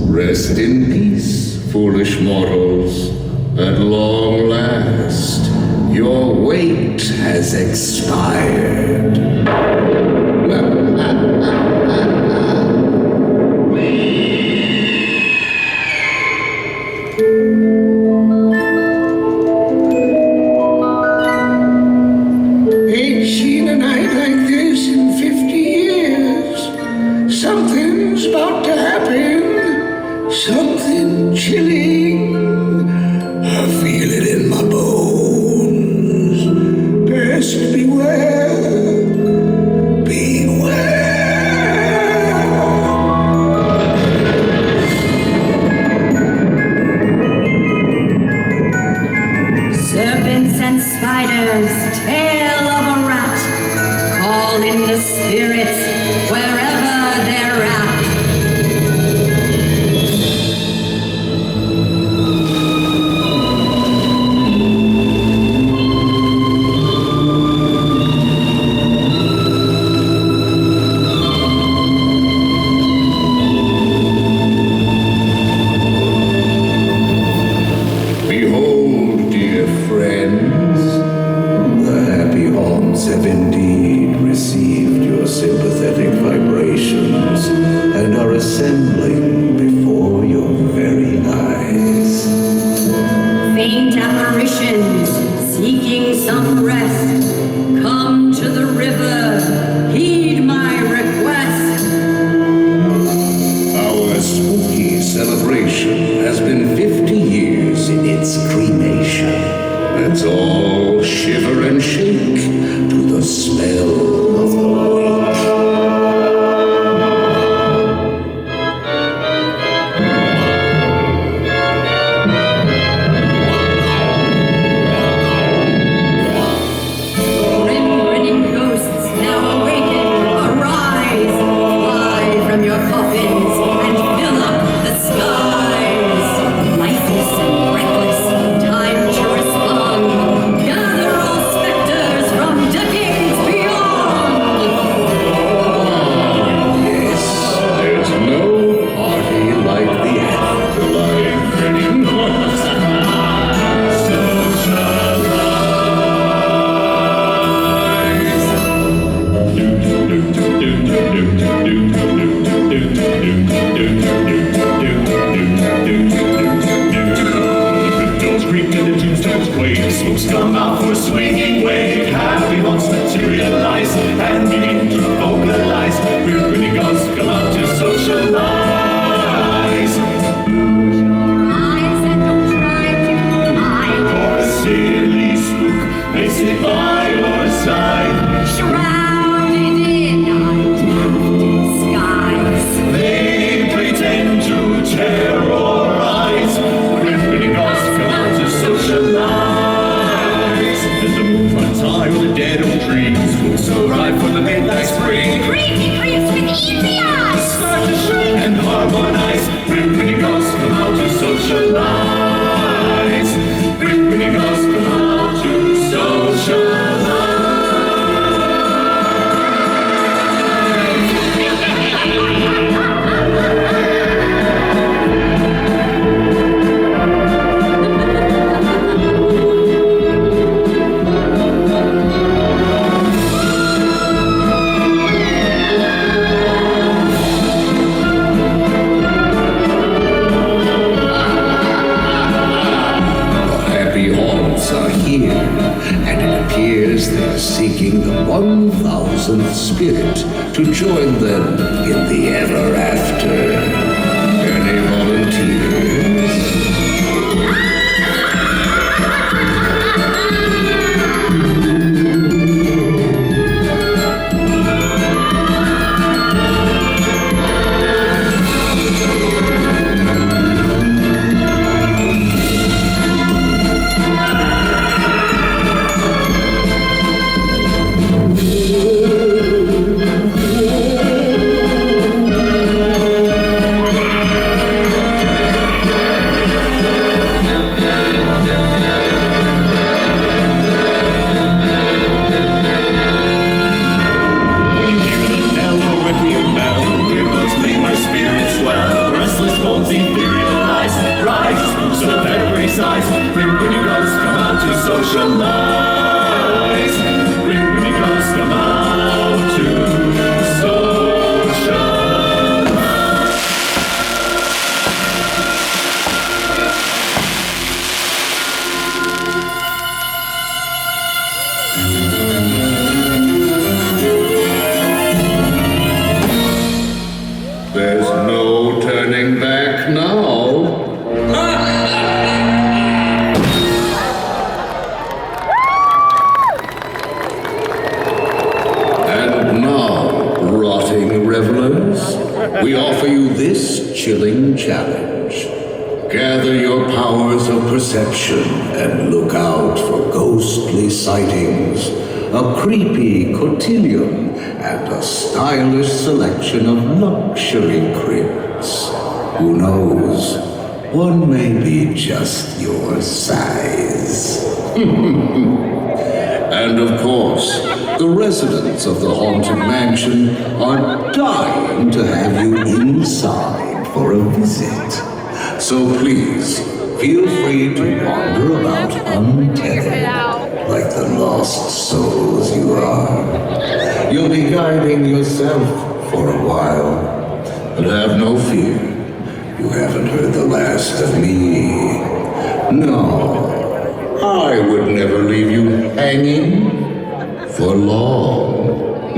Rest in peace, foolish mortals. At long last, your wait has expired. Ain't seen a night like this in 50 years. Something's about to happen. Something chilling. I feel it in my bones. Best beware. Beware. Serpents and spiders, tail of a rat, call in the spirits wherever they're at. Behold, dear friends, the happy haunts have indeed received your sympathy. absent spirit to join them in the ever after. Any volunteers? Grim Grinning Ghosts, come out to socialize. Grim Grinning Ghosts, come out to socialize. There's no turning back now. And now, Rotting Revelers, we offer you this chilling challenge. Gather your powers of perception and look out for ghostly sightings, a creepy cotillion, and a stylish selection of luxury crypts. Who knows? One may be just your size. And of course, the residents of the Haunted Mansion are dying to have you inside for a visit. So please, feel free to wander about untethered, like the lost souls you are. You'll be guiding yourself for a while, but have no fear. You haven't heard the last of me. No, I would never leave you hanging for long.